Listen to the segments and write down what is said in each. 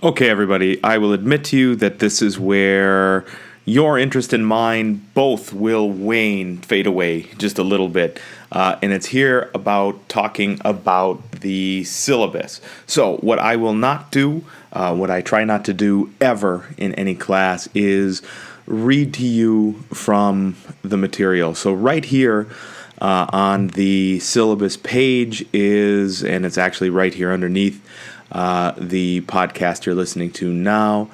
Okay, everybody, I will admit to you that this is where your interest and mine both will fade away just a little bit. And it's here about talking about the syllabus. So what I will not do, what I try not to do ever in any class is read to you from the material. So right here on the syllabus page and it's actually right here underneath the podcast you're listening to now,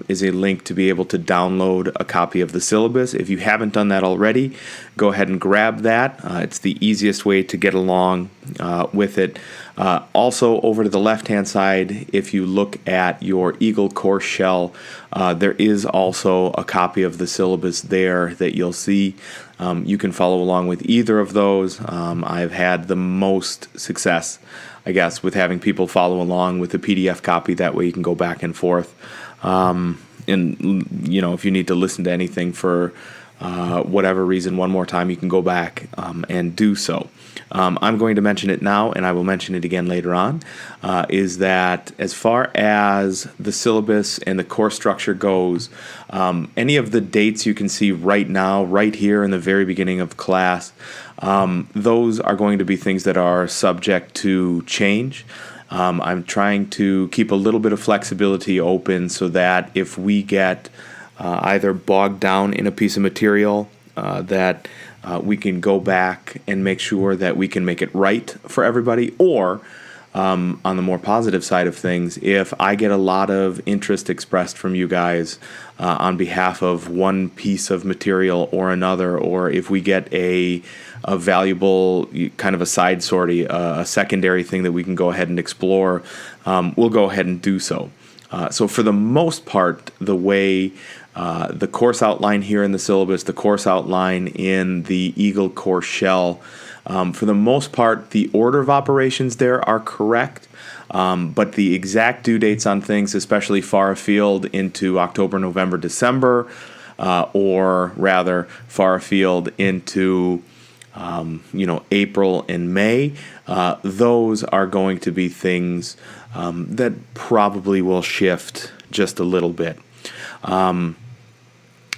is a link to be able to download a copy of the syllabus. If you haven't done that already, go ahead and grab that. It's the easiest way to get along with it. Also, over to the left-hand side, if you look at your Eagle course shell, there is also a copy of the syllabus there that you'll see. You can follow along with either of those. I've had the most success, I guess, with having people follow along with the PDF copy. That way you can go back and forth. And, if you need to listen to anything for whatever reason one more time, you can go back and do so. I'm going to mention it now, and I will mention it again later on, is that as far as the syllabus and the course structure goes, any of the dates you can see right now, right here in the very beginning of class, those are going to be things that are subject to change. I'm trying to keep a little bit of flexibility open so that if we get either bogged down in a piece of material, that we can go back and make sure that we can make it right for everybody, or on the more positive side of things, if I get a lot of interest expressed from you guys on behalf of one piece of material or another, or if we get a valuable kind of a side sortie, a secondary thing that we can go ahead and explore, we'll go ahead and do so. So for the most part, the way the course outline here in the syllabus, the course outline in the Eagle course shell, for the most part, the order of operations there are correct, but the exact due dates on things, especially far afield into October, November, December, or rather far afield into April and May, those are going to be things that probably will shift just a little bit.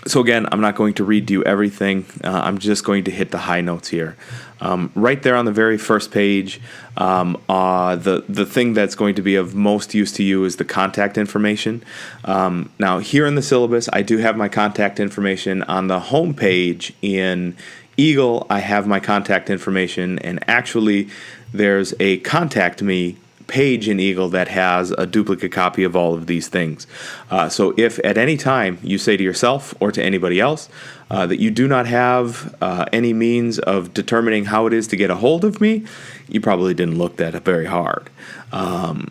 So again, I'm not going to read to you everything. I'm just going to hit the high notes here. Right there on the very first page, the thing that's going to be of most use to you is the contact information. Now, here in the syllabus, I do have my contact information. On the home page in Eagle, I have my contact information, and actually, there's a Contact Me page in Eagle that has a duplicate copy of all of these things. So if at any time you say to yourself or to anybody else that you do not have any means of determining how it is to get a hold of me, you probably didn't look that very hard.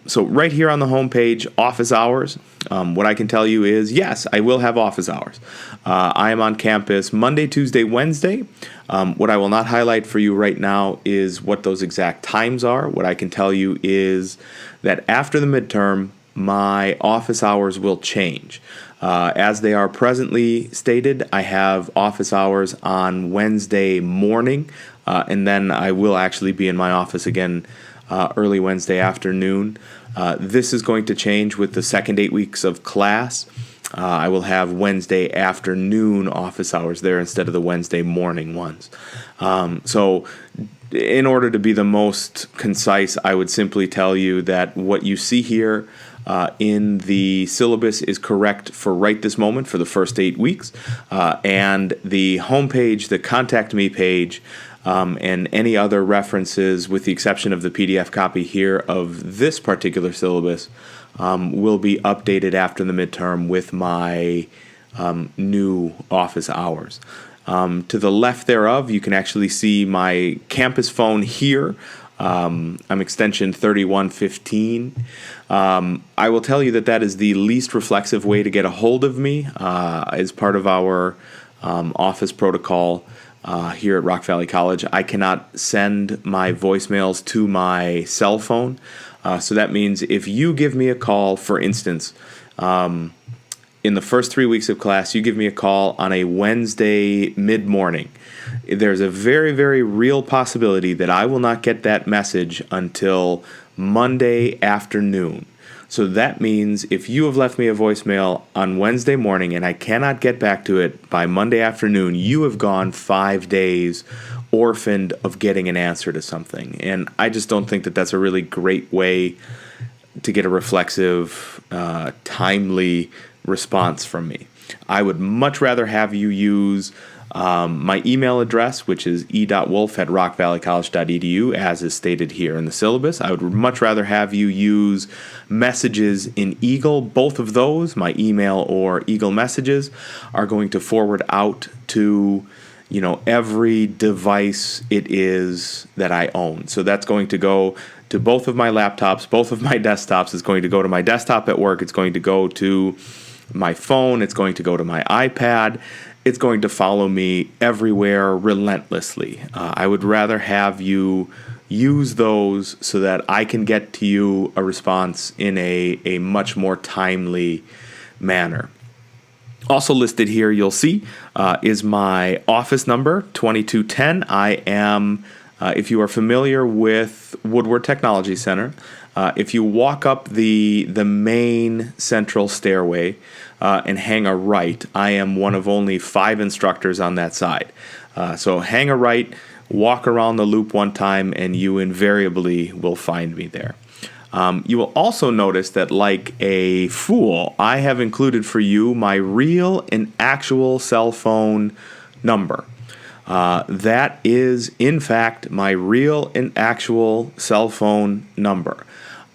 So right here on the home page, office hours, what I can tell you is, yes, I will have office hours. I am on campus Monday, Tuesday, Wednesday. What I will not highlight for you right now is what those exact times are. What I can tell you is that after the midterm, my office hours will change. As they are presently stated, I have office hours on Wednesday morning, and then I will actually be in my office again early Wednesday afternoon. This is going to change with the second 8 weeks of class. I will have Wednesday afternoon office hours there instead of the Wednesday morning ones. So in order to be the most concise, I would simply tell you that what you see here in the syllabus is correct for right this moment for the first 8 weeks. And the homepage, the Contact Me page, and any other references, with the exception of the PDF copy here of this particular syllabus, will be updated after the midterm with my new office hours. To the left thereof, you can actually see my campus phone here. I'm extension 3115. I will tell you that is the least reflexive way to get a hold of me as part of our office protocol here at Rock Valley College. I cannot send my voicemails to my cell phone. So that means if you give me a call, for instance, in the first 3 weeks of class, you give me a call on a Wednesday mid-morning, there's a very, very real possibility that I will not get that message until Monday afternoon. So that means if you have left me a voicemail on Wednesday morning and I cannot get back to it by Monday afternoon, you have gone 5 days orphaned of getting an answer to something. And I just don't think that that's a really great way to get a reflexive, timely response from me. I would much rather have you use my email address, which is e.wolf@rockvalleycollege.edu, as is stated here in the syllabus. I would much rather have you use messages in Eagle. Both of those, my email or Eagle messages, are going to forward out to every device it is that I own. So that's going to go to both of my laptops, both of my desktops. It's going to go to my desktop at work. It's going to go to my phone. It's going to go to my iPad. It's going to follow me everywhere relentlessly. I would rather have you use those so that I can get to you a response in a much more timely manner. Also listed here, you'll see, is my office number, 2210. I am, if you are familiar with Woodward Technology Center, if you walk up the main central stairway and hang a right, I am one of only 5 instructors on that side. So hang a right, walk around the loop one time, and you invariably will find me there. You will also notice that, like a fool, I have included for you my real and actual cell phone number. That is, in fact, my real and actual cell phone number.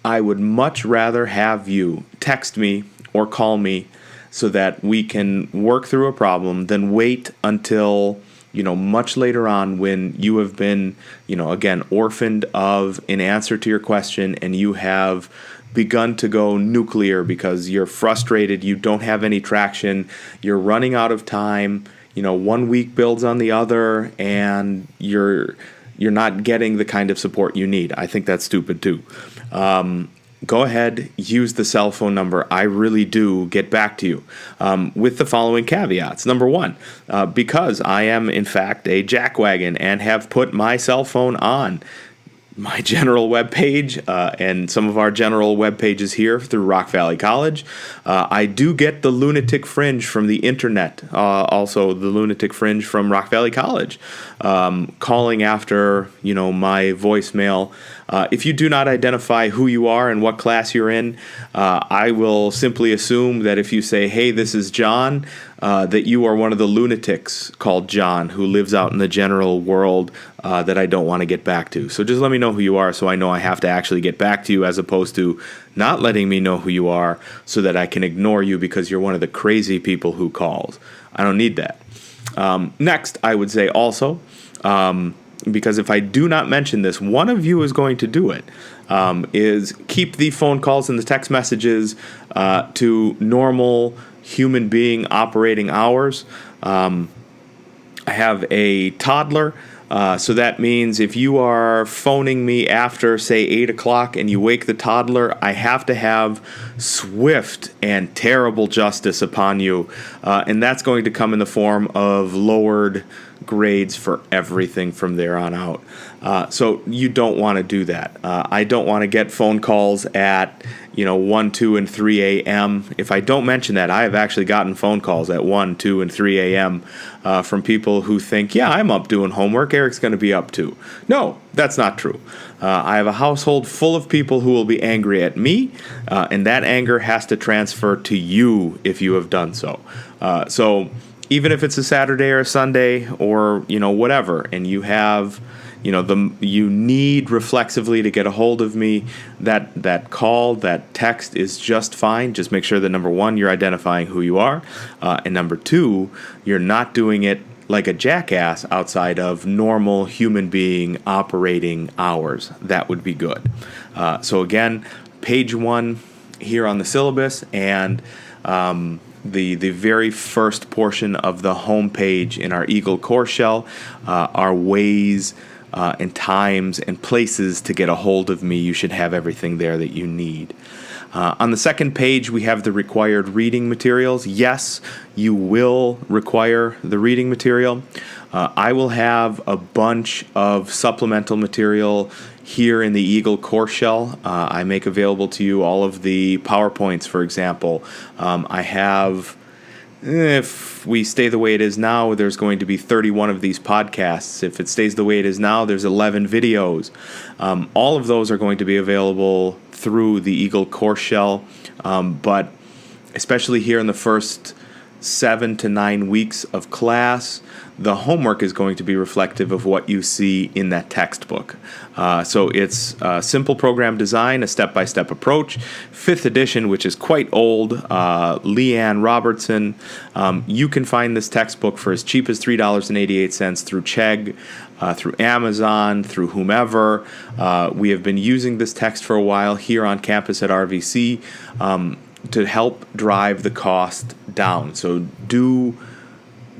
I would much rather have you text me or call me so that we can work through a problem than wait until much later on when you have been, again, orphaned of an answer to your question and you have begun to go nuclear because you're frustrated, you don't have any traction, you're running out of time, 1 week builds on the other, and you're not getting the kind of support you need. I think that's stupid too. Go ahead, use the cell phone number. I really do get back to you with the following caveats. Number one, because I am, in fact, a jackwagon and have put my cell phone on my general web page and some of our general web pages here through Rock Valley College. I do get the lunatic fringe from the internet, also the lunatic fringe from Rock Valley College, calling after my voicemail. If you do not identify who you are and what class you're in, I will simply assume that if you say, "Hey, this is John," that you are one of the lunatics called John who lives out in the general world that I don't want to get back to. So just let me know who you are so I know I have to actually get back to you, as opposed to not letting me know who you are so that I can ignore you because you're one of the crazy people who calls. I don't need that. Next, I would say also, because if I do not mention this, one of you is going to do it, is keep the phone calls and the text messages to normal human being operating hours. I have a toddler, so that means if you are phoning me after, say, 8 o'clock and you wake the toddler, I have to have swift and terrible justice upon you, and that's going to come in the form of lowered grades for everything from there on out. So you don't want to do that. I don't want to get phone calls at 1, 2, and 3 a.m. If I don't mention that, I have actually gotten phone calls at 1, 2, and 3 a.m. From people who think, yeah, I'm up doing homework, Eric's going to be up too. No, that's not true. I have a household full of people who will be angry at me, and that anger has to transfer to you if you have done so. So even if it's a Saturday or a Sunday or whatever, and you have you need reflexively to get a hold of me, that call, that text is just fine. Just make sure that, number one, you're identifying who you are, and number two, you're not doing it like a jackass outside of normal human being operating hours. That would be good. So again, page 1 here on the syllabus, and the very first portion of the home page in our Eagle course shell are ways and times and places to get a hold of me. You should have everything there that you need. On the second page, we have the required reading materials. Yes, you will require the reading material. I will have a bunch of supplemental material here in the Eagle course shell. I make available to you all of the PowerPoints, for example. I have, if we stay the way it is now, there's going to be 31 of these podcasts. If it stays the way it is now, there's 11 videos. All of those are going to be available through the Eagle course shell, but especially here in the first 7 to 9 weeks of class, the homework is going to be reflective of what you see in that textbook. So it's simple program design, a step-by-step approach, 5th edition, which is quite old, Leanne Robertson. You can find this textbook for as cheap as $3.88 through Chegg, through Amazon, through whomever. We have been using this text for a while here on campus at RVC to help drive the cost down. So do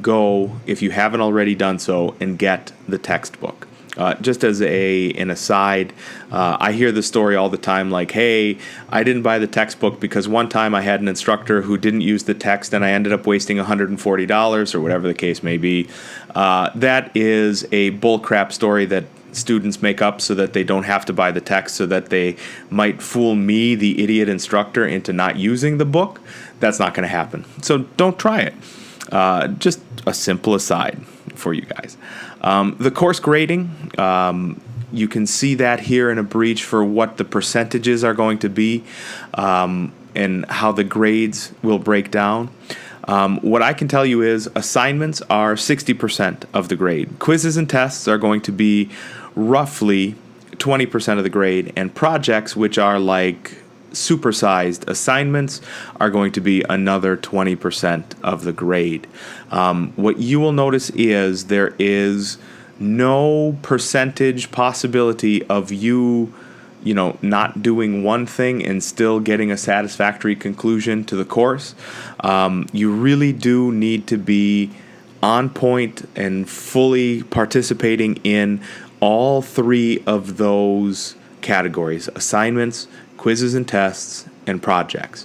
go, if you haven't already done so, and get the textbook. Just as an aside, I hear the story all the time like, hey, I didn't buy the textbook because one time I had an instructor who didn't use the text and I ended up wasting $140 or whatever the case may be. That is a bullcrap story that students make up so that they don't have to buy the text, so that they might fool me, the idiot instructor, into not using the book. That's not going to happen. So don't try it. Just a simple aside for you guys. The course grading, you can see that here in a breach for what the percentages are going to be and how the grades will break down. What I can tell you is assignments are 60% of the grade. Quizzes and tests are going to be roughly 20% of the grade, and projects, which are like supersized assignments, are going to be another 20% of the grade. What you will notice is there is no percentage possibility of you not doing one thing and still getting a satisfactory conclusion to the course. You really do need to be on point and fully participating in all 3 of those categories: assignments, quizzes and tests, and projects.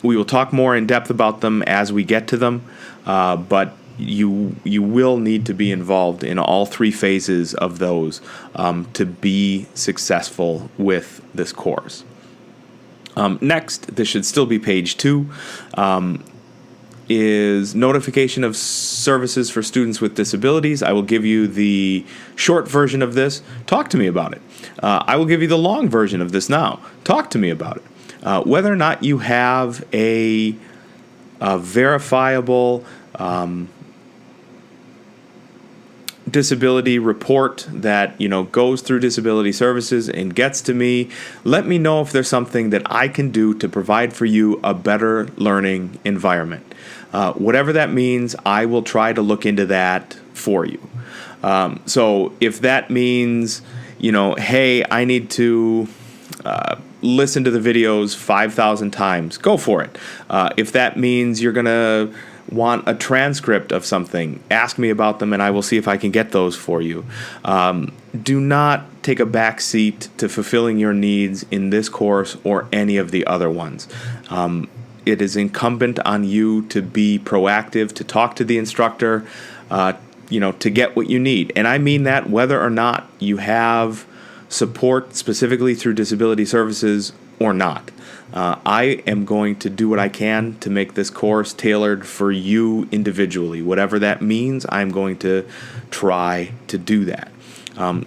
We will talk more in depth about them as we get to them, but you will need to be involved in all 3 phases of those to be successful with this course. Next, this should still be page 2, is notification of services for students with disabilities. I will give you the short version of this. Talk to me about it. I will give you the long version of this now. Talk to me about it. Whether or not you have a verifiable disability report that goes through disability services and gets to me, let me know if there's something that I can do to provide for you a better learning environment. Whatever that means, I will try to look into that for you. So if that means hey, I need to listen to the videos 5,000 times, go for it. If that means you're going to want a transcript of something, ask me about them and I will see if I can get those for you. Do not take a back seat to fulfilling your needs in this course or any of the other ones. It is incumbent on you to be proactive, to talk to the instructor, to get what you need. And I mean that whether or not you have support specifically through disability services or not. I am going to do what I can to make this course tailored for you individually. Whatever that means, I'm going to try to do that.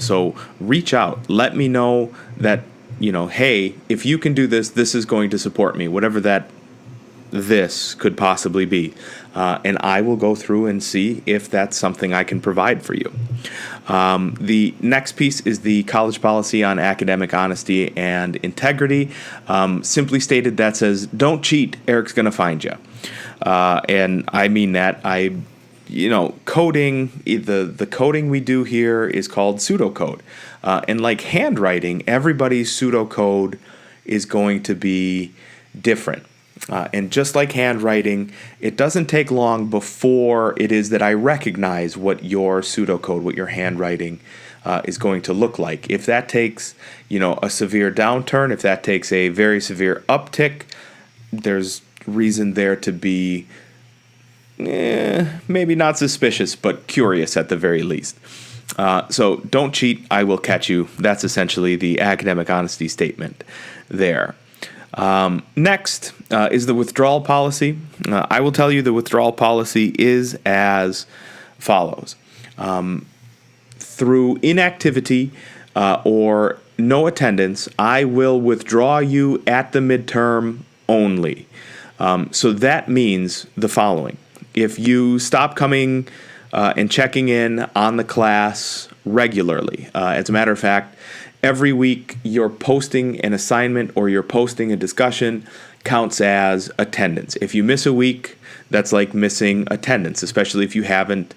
So reach out. Let me know that, hey, if you can do this, this is going to support me, whatever this could possibly be. And I will go through and see if that's something I can provide for you. The next piece is the college policy on academic honesty and integrity. Simply stated, that says, don't cheat, Eric's going to find you. And I mean that. Coding, the coding we do here is called pseudocode. And like handwriting, everybody's pseudocode is going to be different. And just like handwriting, it doesn't take long before it is that I recognize what your pseudocode, what your handwriting is going to look like. If that takes, a severe downturn, if that takes a very severe uptick, there's reason there to be maybe not suspicious, but curious at the very least. So don't cheat, I will catch you. That's essentially the academic honesty statement there. Next is the withdrawal policy. I will tell you the withdrawal policy is as follows. Through inactivity or no attendance, I will withdraw you at the midterm only. So that means the following. If you stop coming and checking in on the class regularly, as a matter of fact, every week you're posting an assignment or you're posting a discussion counts as attendance. If you miss a week, that's like missing attendance, especially if you haven't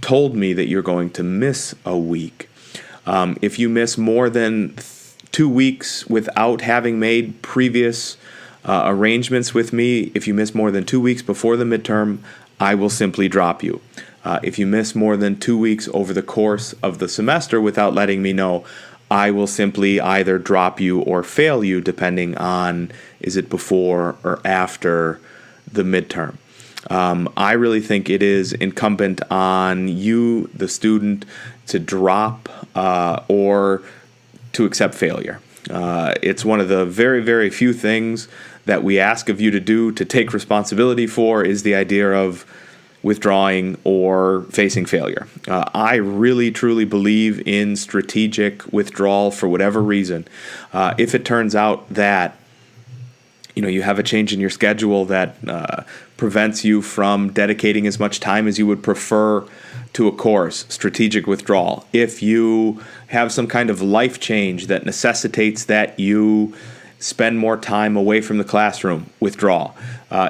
told me that you're going to miss a week. If you miss more than 2 weeks without having made previous arrangements with me, if you miss more than 2 weeks before the midterm, I will simply drop you. If you miss more than 2 weeks over the course of the semester without letting me know, I will simply either drop you or fail you depending on is it before or after the midterm. I really think it is incumbent on you, the student, to drop or to accept failure. It's one of the very, very few things that we ask of you to do, to take responsibility for, is the idea of withdrawing or facing failure. I really, truly believe in strategic withdrawal for whatever reason. If it turns out that you have a change in your schedule that prevents you from dedicating as much time as you would prefer to a course, strategic withdrawal. If you have some kind of life change that necessitates that you spend more time away from the classroom, withdrawal.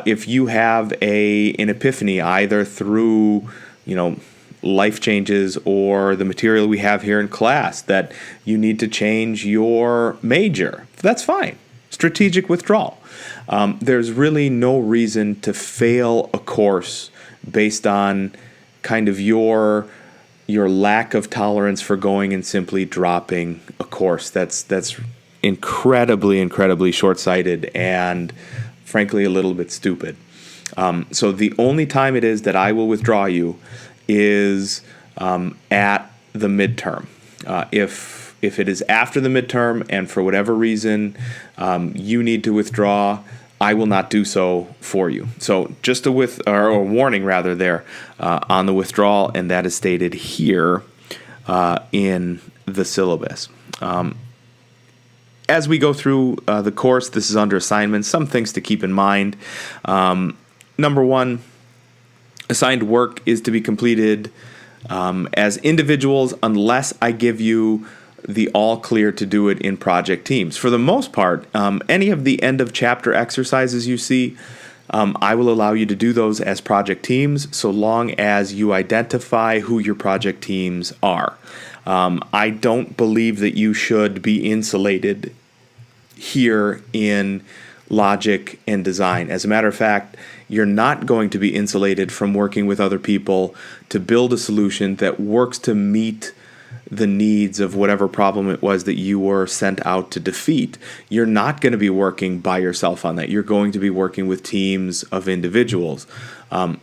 If you have an epiphany either through, life changes or the material we have here in class that you need to change your major, that's fine. Strategic withdrawal. There's really no reason to fail a course based on kind of your lack of tolerance for going and simply dropping a course. That's incredibly, incredibly short-sighted and frankly a little bit stupid. So the only time it is that I will withdraw you is at the midterm. If it is after the midterm and for whatever reason you need to withdraw, I will not do so for you. So just a warning rather there on the withdrawal, and that is stated here in the syllabus. As we go through the course, this is under assignments, some things to keep in mind. Number one, assigned work is to be completed as individuals unless I give you the all clear to do it in project teams. For the most part, any of the end of chapter exercises you see, I will allow you to do those as project teams so long as you identify who your project teams are. I don't believe that you should be insulated here in logic and design. As a matter of fact, you're not going to be insulated from working with other people to build a solution that works to meet the needs of whatever problem it was that you were sent out to defeat. You're not going to be working by yourself on that. You're going to be working with teams of individuals.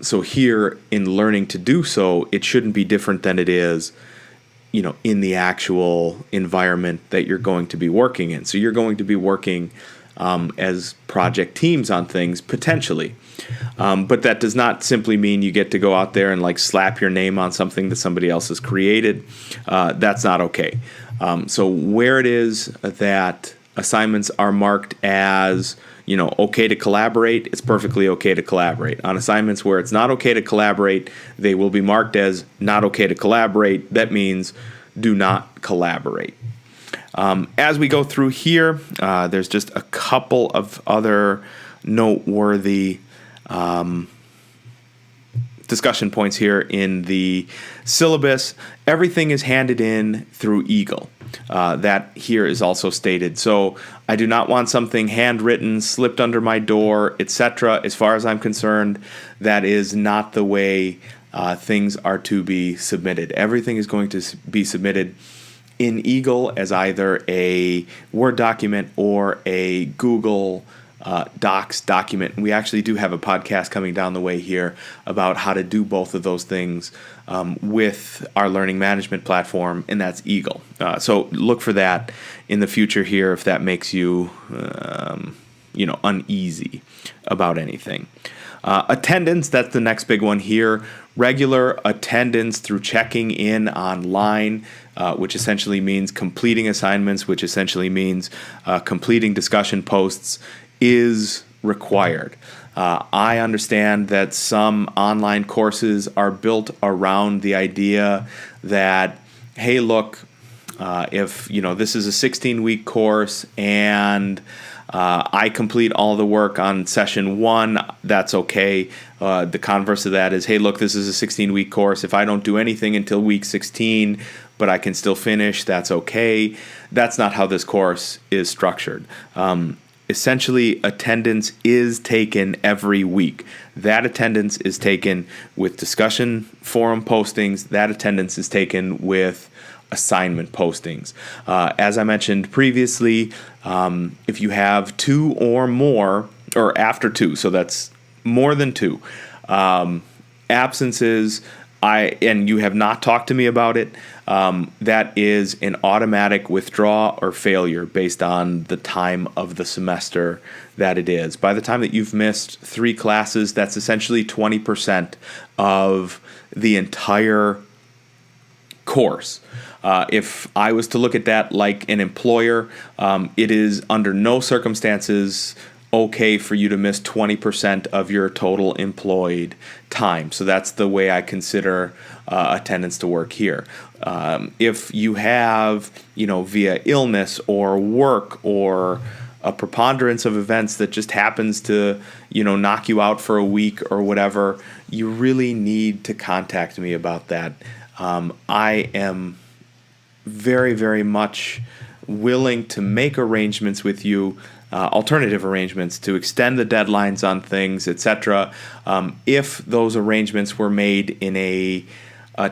So here, in learning to do so, it shouldn't be different than it is in the actual environment that you're going to be working in. So you're going to be working as project teams on things, potentially. But that does not simply mean you get to go out there and slap your name on something that somebody else has created. That's not okay. So where it is that assignments are marked as okay to collaborate, it's perfectly okay to collaborate. On assignments where it's not okay to collaborate, they will be marked as not okay to collaborate. That means do not collaborate. As we go through here, there's just a couple of other noteworthy discussion points here in the syllabus. Everything is handed in through Eagle. That here is also stated. So I do not want something handwritten, slipped under my door, etc. As far as I'm concerned, that is not the way things are to be submitted. Everything is going to be submitted in Eagle as either a Word document or a Google Docs document. And we actually do have a podcast coming down the way here about how to do both of those things with our learning management platform, and that's Eagle. So look for that in the future here if that makes you, uneasy about anything. Attendance, that's the next big one here. Regular attendance through checking in online, which essentially means completing assignments, which essentially means completing discussion posts, is required. I understand that some online courses are built around the idea that, hey, look, if this is a 16-week course and I complete all the work on session 1, that's okay. The converse of that is, hey, look, this is a 16-week course. If I don't do anything until week 16, but I can still finish, that's okay. That's not how this course is structured. Essentially, attendance is taken every week. That attendance is taken with discussion forum postings. That attendance is taken with assignment postings. As I mentioned previously, if you have 2 or more, or after 2, so that's more than 2, absences, and you have not talked to me about it, that is an automatic withdraw or failure based on the time of the semester that it is. By the time that you've missed 3 classes, that's essentially 20% of the entire course. If I was to look at that like an employer, it is under no circumstances okay for you to miss 20% of your total employed time. So that's the way I consider attendance to work here. If you have, via illness or work or a preponderance of events that just happens to, knock you out for a week or whatever, you really need to contact me about that. I am very, very much willing to make arrangements with you, alternative arrangements to extend the deadlines on things, etc. If those arrangements were made in a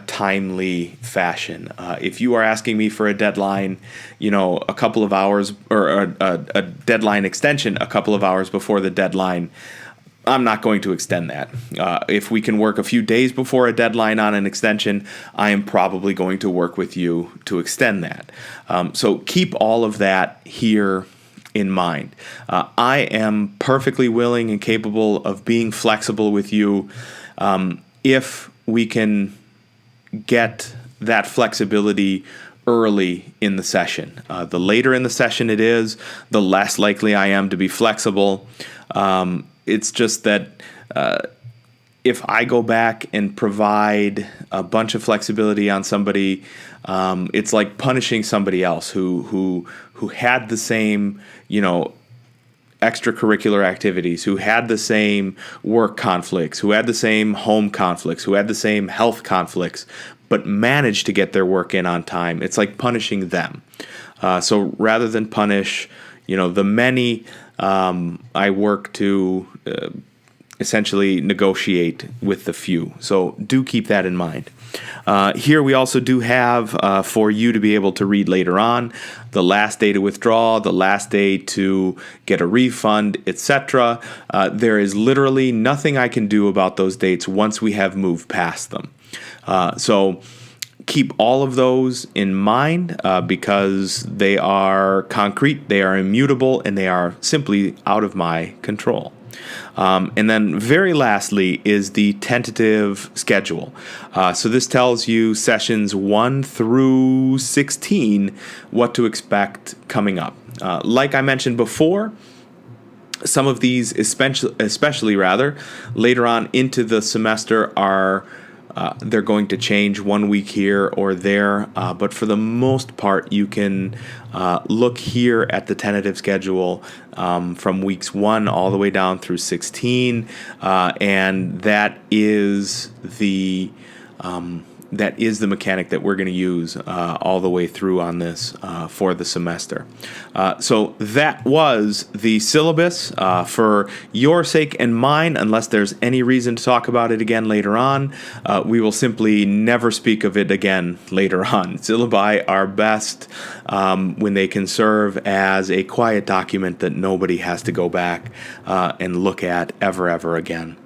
timely fashion. If you are asking me for a deadline, a couple of hours, or a deadline extension a couple of hours before the deadline, I'm not going to extend that. If we can work a few days before a deadline on an extension, I am probably going to work with you to extend that. So keep all of that here in mind. I am perfectly willing and capable of being flexible with you if we can get that flexibility early in the session. The later in the session it is, the less likely I am to be flexible. It's just that if I go back and provide a bunch of flexibility on somebody, it's like punishing somebody else who had the same, extracurricular activities, who had the same work conflicts, who had the same home conflicts, who had the same health conflicts, but managed to get their work in on time. It's like punishing them. So rather than punish, the many, I work to essentially negotiate with the few. So do keep that in mind. Here we also do have for you to be able to read later on the last day to withdraw, the last day to get a refund, etc. There is literally nothing I can do about those dates once we have moved past them. So keep all of those in mind because they are concrete, they are immutable, and they are simply out of my control. And then very lastly is the tentative schedule. So this tells you sessions 1 through 16 what to expect coming up. Like I mentioned before, some of these, especially later on into the semester are they're going to change 1 week here or there, but for the most part, you can look here at the tentative schedule from weeks 1 all the way down through 16, and that is the mechanic that we're going to use all the way through on this for the semester. So that was the syllabus for your sake and mine. Unless there's any reason to talk about it again later on, we will simply never speak of it again later on. Syllabi are best when they can serve as a quiet document that nobody has to go back and look at ever again.